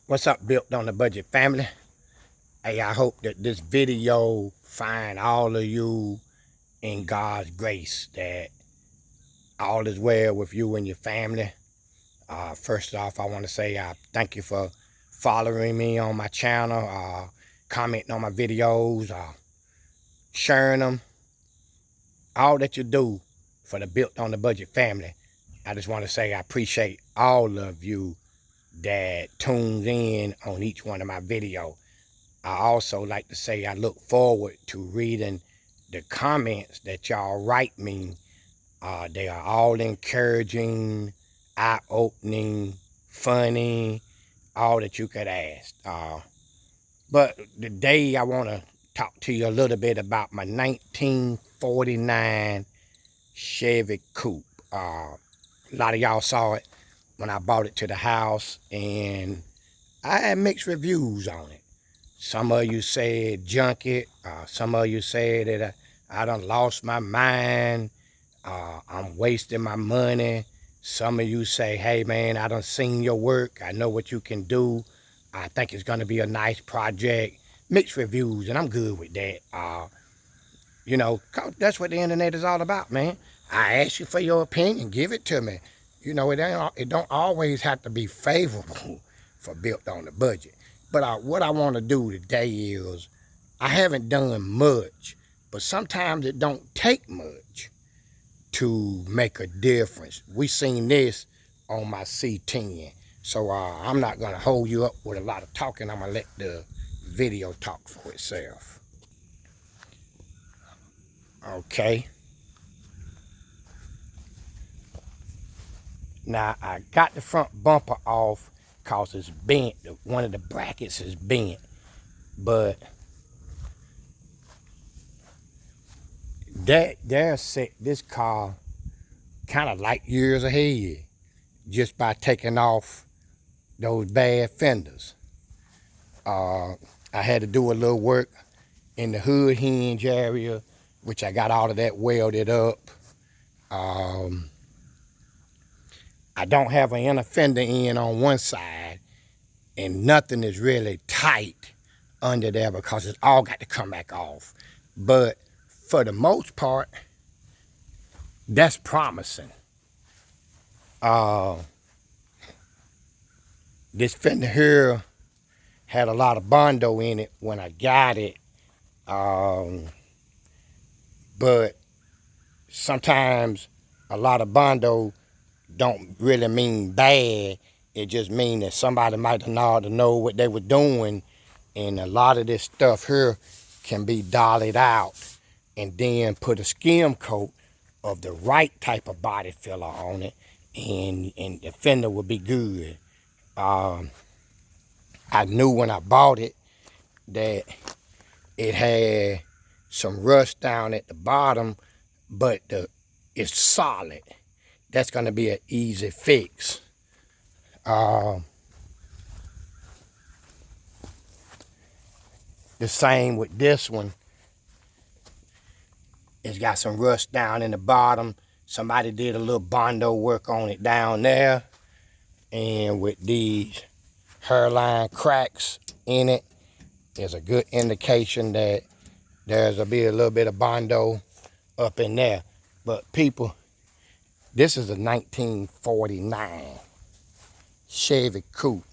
What's up, Built on the Budget family? Hey, I hope that this video find all of you in God's grace, that all is well with you and your family. First off, I want to say thank you for following me on my channel, commenting on my videos, sharing them, all that you do for the Built on the Budget family. I just want to say I appreciate all of you that tunes in on each one of my videos. I also like to say I look forward to reading the comments that y'all write me. They are all encouraging, eye-opening, funny, all that you could ask. But today I want to talk to you a little bit about my 1949 Chevy Coupe. A lot of y'all saw it when I bought it to the house, and I had mixed reviews on it. Some of you said junk it. Some of you said that I done lost my mind. I'm wasting my money. Some of you say, hey man, I done seen your work. I know what you can do. I think it's gonna be a nice project. Mixed reviews, and I'm good with that. You know, that's what the internet is all about, man. I ask you for your opinion, give it to me. You know, it don't always have to be favorable for Built on the Budget. But what I want to do today is, I haven't done much, but sometimes it don't take much to make a difference. We seen this on my C10. So I'm not going to hold you up with a lot of talking. I'm going to let the video talk for itself. Okay. Now, I got the front bumper off because it's bent. One of the brackets is bent. But that set this car kind of light years ahead just by taking off those bad fenders. I had to do a little work in the hood hinge area, which I got all of that welded up. I don't have an inner fender in on one side, and nothing is really tight under there because it's all got to come back off. But for the most part, that's promising. This fender here had a lot of Bondo in it when I got it. But sometimes a lot of Bondo don't really mean bad. It just means that somebody might not know what they were doing, and a lot of this stuff here can be dollied out and then put a skim coat of the right type of body filler on it, and the fender will be good. I knew when I bought it that it had some rust down at the bottom, but it's solid. That's going to be an easy fix. The same with this one. It's got some rust down in the bottom. Somebody did a little Bondo work on it down there. And with these hairline cracks in it, is a good indication that there's a little bit of Bondo up in there. But people, this is a 1949 Chevy Coupe.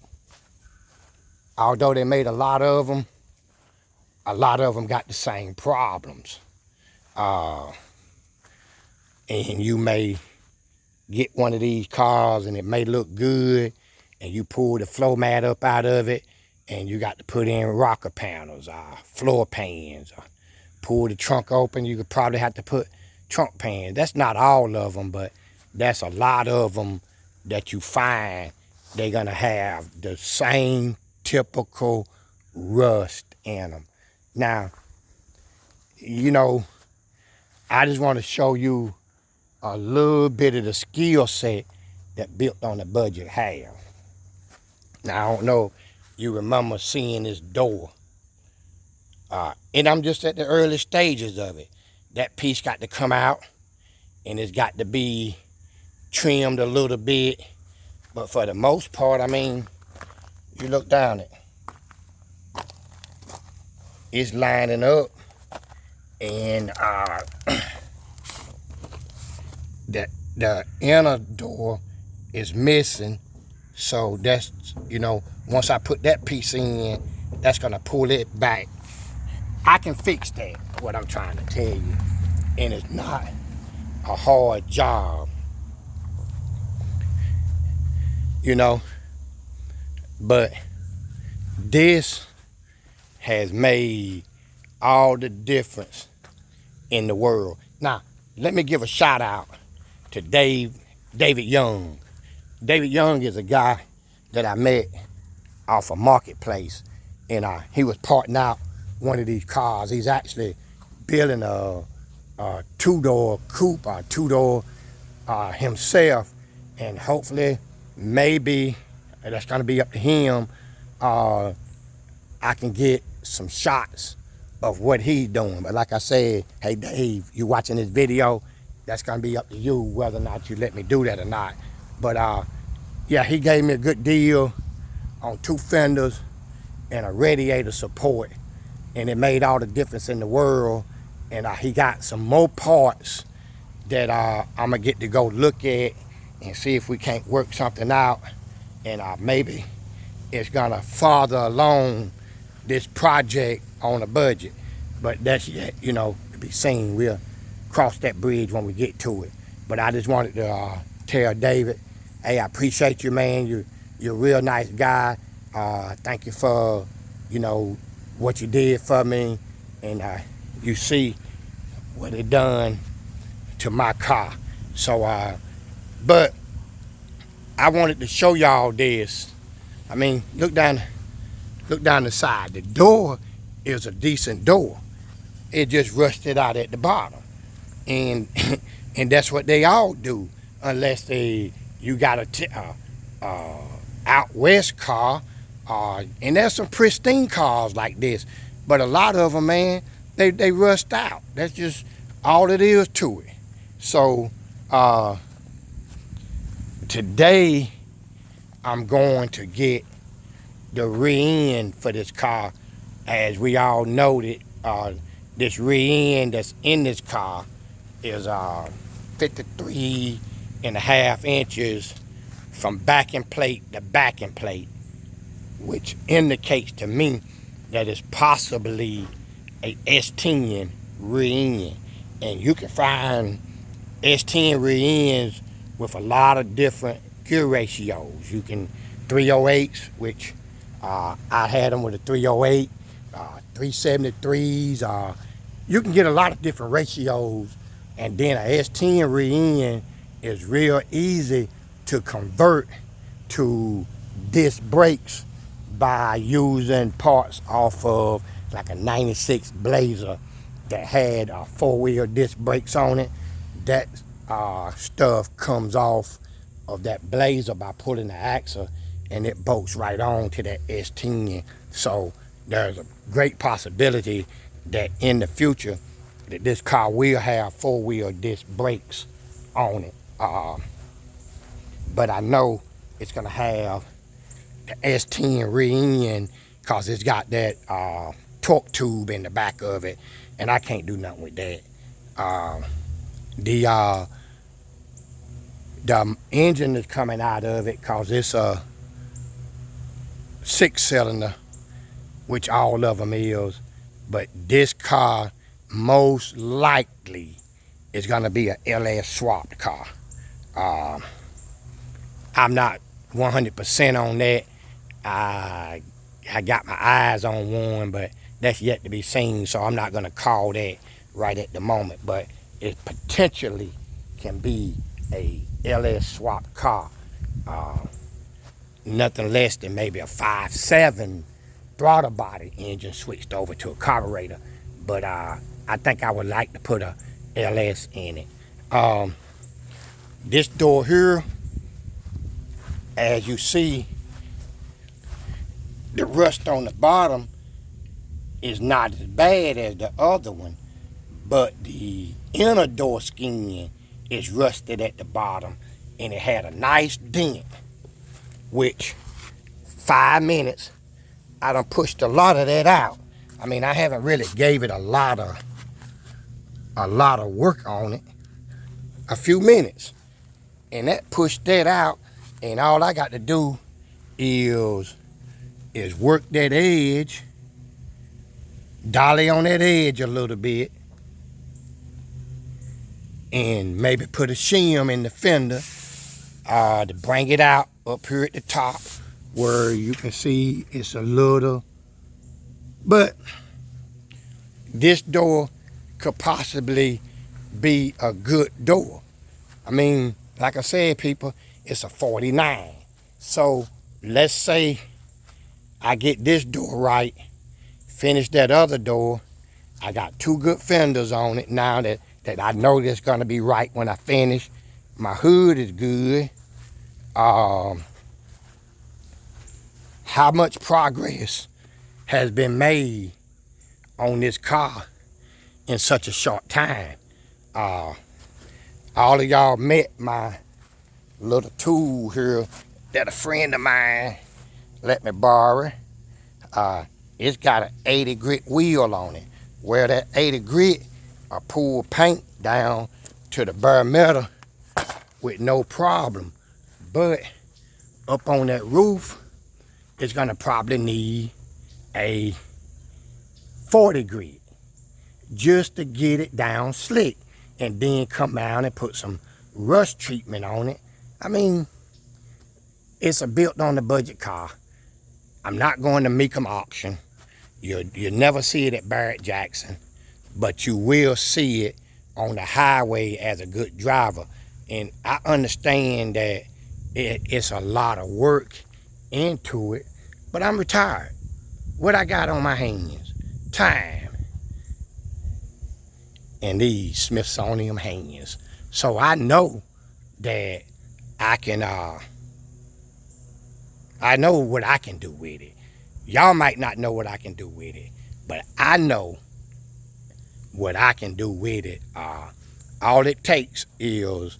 Although they made a lot of them got the same problems. And you may get one of these cars and it may look good, and you pull the floor mat up out of it, and you got to put in rocker panels, floor pans. Pull the trunk open, you could probably have to put trunk pans. That's not all of them, but that's a lot of them that you find they're gonna have the same typical rust in them. Now, you know, I just want to show you a little bit of the skill set that Built on the Budget have. Now, I don't know if you remember seeing this door. And I'm just at the early stages of it. That piece got to come out, and it's got to be trimmed a little bit. But for the most part, I mean, you look down it, it's lining up, and the inner door is missing. So that's, you know, once I put that piece in, that's gonna pull it back. I can fix that, what I'm trying to tell you. And it's not a hard job, you know. But this has made all the difference in the world. Now, let me give a shout out to David Young. David Young is a guy that I met off a marketplace, and he was parting out one of these cars. He's actually building a two-door coupe, or two-door himself, and hopefully, maybe, that's gonna be up to him, I can get some shots of what he's doing. But like I said, hey Dave, you watching this video, that's gonna be up to you whether or not you let me do that or not. But yeah, he gave me a good deal on 2 fenders and a radiator support, and it made all the difference in the world. And he got some more parts that I'm gonna get to go look at and see if we can't work something out, and maybe it's gonna farther along this project on a budget. But that's yet, you know, to be seen. We'll cross that bridge when we get to it. But I just wanted to tell David, hey, I appreciate you, man. You're a real nice guy. Thank you for, you know, what you did for me. And you see what it done to my car. So, but I wanted to show y'all this. I mean, look down the side. The door is a decent door. It just rusted out at the bottom. And and that's what they all do, unless you got a out west car, and there's some pristine cars like this, but a lot of them, man, they rust out. That's just all it is to it. So today I'm going to get the rear end for this car. As we all know, that this rear end that's in this car is 53.5 inches from backing plate to backing plate, which indicates to me that it's possibly a S10 rear end. And you can find S10 rear ends with a lot of different gear ratios. You can 308s, which I had them with a 308, 373s. You can get a lot of different ratios, and then a S10 rear end is real easy to convert to disc brakes by using parts off of like a 96 Blazer that had 4-wheel disc brakes on it. That stuff comes off of that Blazer by pulling the axle, and it bolts right on to that S10. So there's a great possibility that in the future that this car will have 4-wheel disc brakes on it. But I know it's gonna have the S10 rear end because it's got that torque tube in the back of it, and I can't do nothing with that. The engine is coming out of it because it's a 6-cylinder, which all of them is, but this car most likely is gonna be a LS swapped car. I'm not 100% on that. I got my eyes on one, but that's yet to be seen, so I'm not gonna call that right at the moment. But it potentially can be a LS swapped car. Nothing less than maybe a 5.7 throttle body engine switched over to a carburetor. But I think I would like to put a LS in it. This door here, as you see, the rust on the bottom is not as bad as the other one, but the inner door skin is rusted at the bottom, and it had a nice dent, which 5 minutes, I done pushed a lot of that out. I mean, I haven't really gave it a lot of work on it. A few minutes. And that pushed that out. And all I got to do is work that edge, dolly on that edge a little bit, and maybe put a shim in the fender to bring it out up here at the top where you can see it's a little, but this door could possibly be a good door. I mean, like I said, people, it's a 49. So let's say I get this door right, finish that other door. I got 2 good fenders on it now that I know that's gonna be right when I finish. My hood is good. How much progress has been made on this car in such a short time. All of y'all met my little tool here that a friend of mine let me borrow. It's got an 80 grit wheel on it. Where that 80 grit, I pull paint down to the bare metal with no problem. But up on that roof, it's gonna probably need a 40 grit just to get it down slick, and then come down and put some rust treatment on it. I mean, it's a built on the budget car. I'm not going to Mecum auction. You'll never see it at Barrett Jackson, but you will see it on the highway as a good driver. And I understand that it's a lot of work into it, but I'm retired. What I got on my hands? Time. And these Smithsonian hands. So I know that I can, I know what I can do with it. Y'all might not know what I can do with it, but I know what I can do with it. All it takes is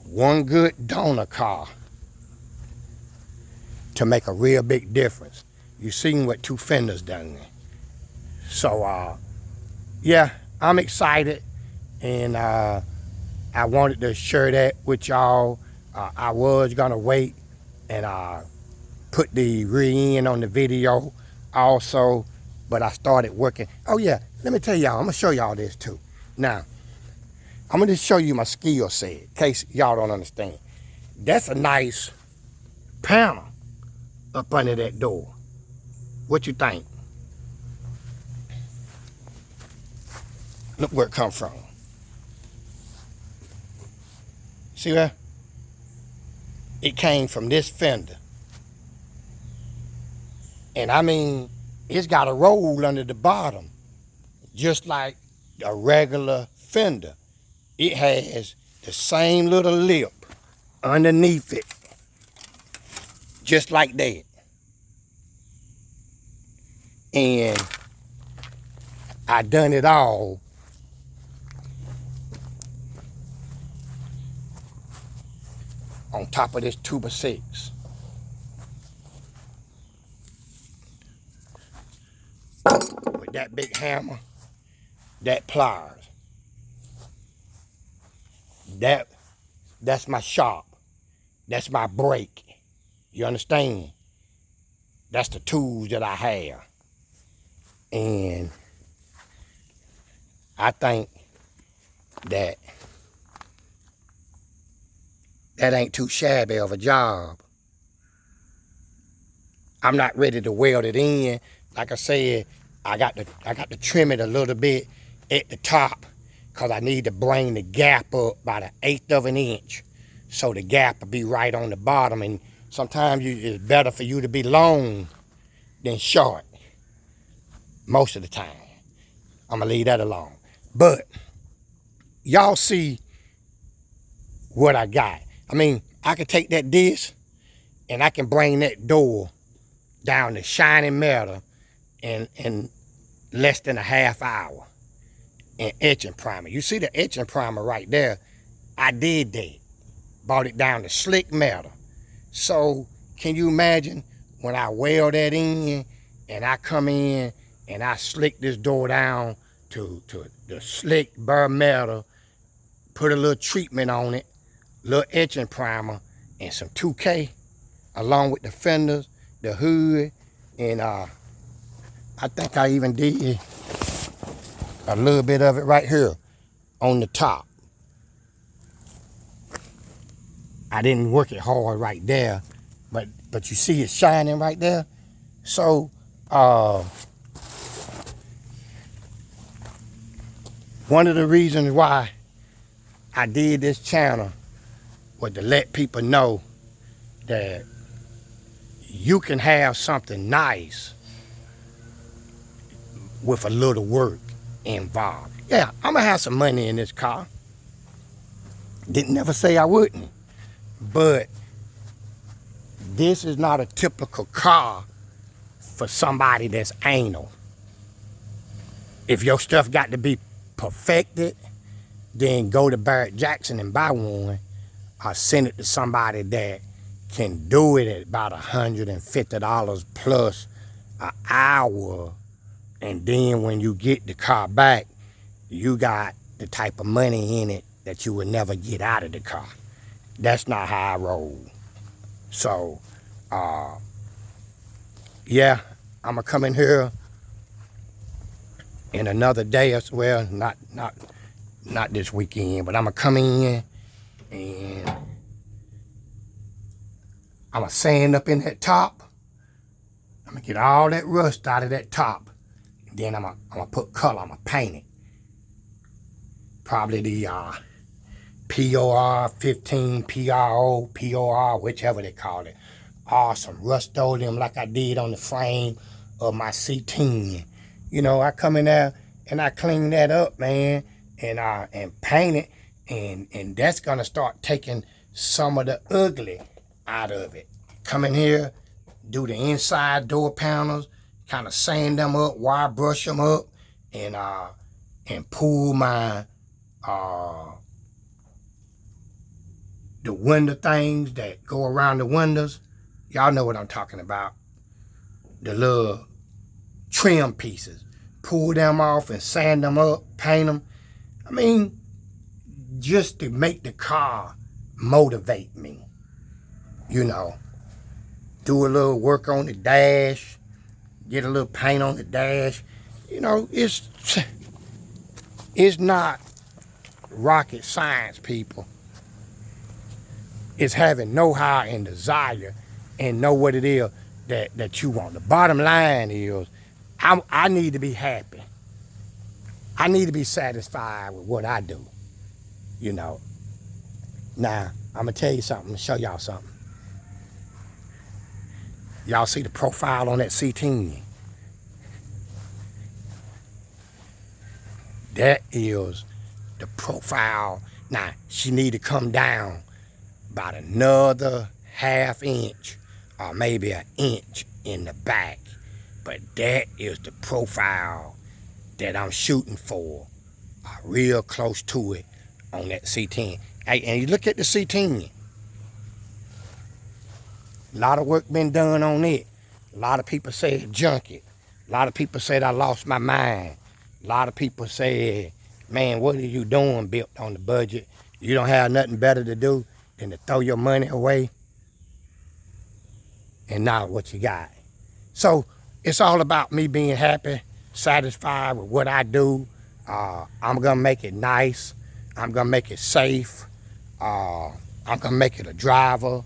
one good donor car to make a real big difference. You seen what 2 fenders done. So, yeah, I'm excited, and I wanted to share that with y'all. I was gonna wait and put the rear end on the video also, but I started working. Oh yeah, let me tell y'all, I'm gonna show y'all this too. Now, I'm gonna just show you my skill set in case y'all don't understand. That's a nice panel up under that door. What you think? Look where it come from. See that? It came from this fender. And I mean, it's got a roll under the bottom, just like a regular fender. It has the same little lip underneath it, just like that. And I done it all on top of this 2x6. With that big hammer, that pliers. That's my shop. That's my brake. You understand? That's the tools that I have. And I think that ain't too shabby of a job. I'm not ready to weld it in. Like I said, I got to trim it a little bit at the top because I need to bring the gap up by the 1/8 of an inch so the gap will be right on the bottom. And sometimes it's better for you to be long than short. Most of the time. I'm gonna leave that alone. But y'all see what I got. I mean, I can take that disc and I can bring that door down to shining metal in less than a half hour and etching primer. You see the etching primer right there? I did that. Brought it down to slick metal. So can you imagine when I weld that in and I come in and I slick this door down to the slick bare metal, put a little treatment on it, little etching primer, and some 2K, along with the fenders, the hood, and I think I even did a little bit of it right here on the top. I didn't work it hard right there, but you see it shining right there. So one of the reasons why I did this channel was to let people know that you can have something nice with a little work involved. Yeah, I'm gonna have some money in this car. Didn't never say I wouldn't. But this is not a typical car for somebody that's anal. If your stuff got to be perfected, then go to Barrett Jackson and buy one, or send it to somebody that can do it at about $150 plus an hour. And then when you get the car back, you got the type of money in it that you would never get out of the car. That's not how I roll. So, yeah, I'm gonna come in here in another day as well. Not this weekend, but I'm gonna come in and I'm gonna sand up in that top. I'm gonna get all that rust out of that top. Then I'm gonna put color. I'm gonna paint it. Probably the POR 15, PRO, POR, whichever they call it. Awesome. Rust-Oleum like I did on the frame of my C10. You know, I come in there and I clean that up, man, and paint it, and that's gonna start taking some of the ugly out of it. Come in here, do the inside door panels, kind of sand them up, wire brush them up, and pull my the window things that go around the windows. Y'all know what I'm talking about. The little trim pieces. Pull them off and sand them up, paint them. I mean, just to make the car motivate me. You know, do a little work on the dash, get a little paint on the dash. You know, it's not rocket science, people. It's having know-how and desire and know what it is that you want. The bottom line is I need to be happy. I need to be satisfied with what I do, you know. Now, I'm going to tell you something, show y'all something. Y'all see the profile on that C10? That is the profile. Now, she need to come down about another ½ inch or maybe an inch in the back. But that is the profile that I'm shooting for, real close to it on that C10. Hey, and you look at the C10. A lot of work been done on it. A lot of people said junk it. A lot of people said I lost my mind. A lot of people said, man, what are you doing built on the budget? You don't have nothing better to do than to throw your money away and not what you got. So it's all about me being happy, satisfied with what I do. I'm gonna make it nice. I'm gonna make it safe. I'm gonna make it a driver.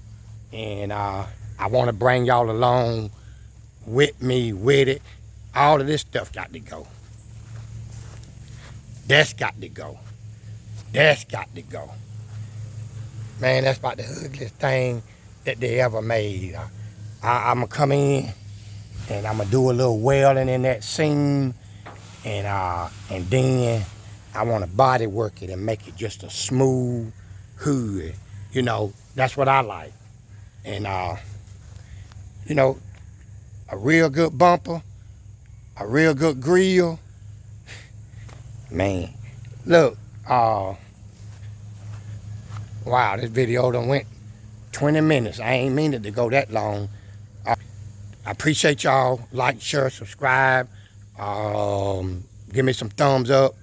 And I wanna bring y'all along with me with it. All of this stuff got to go. That's got to go. That's got to go. Man, that's about the ugliest thing that they ever made. I'm gonna come in and I'm gonna do a little welding in that seam, and then I want to body work it and make it just a smooth hood. You know, that's what I like. And you know, a real good bumper, a real good grill. Man, look, wow, this video done went 20 minutes. I ain't mean it to go that long. I appreciate y'all. Like, share, subscribe. Give me some thumbs up.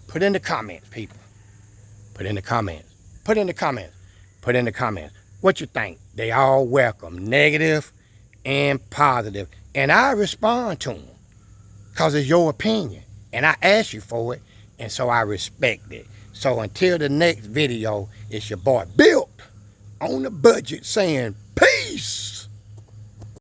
Put in the comments, people. Put in the comments. Put in the comments. Put in the comments. What you think? They all welcome, negative and positive. And I respond to them because it's your opinion. And I asked you for it, and so I respect it. So until the next video, it's your boy Built on the Budget saying peace.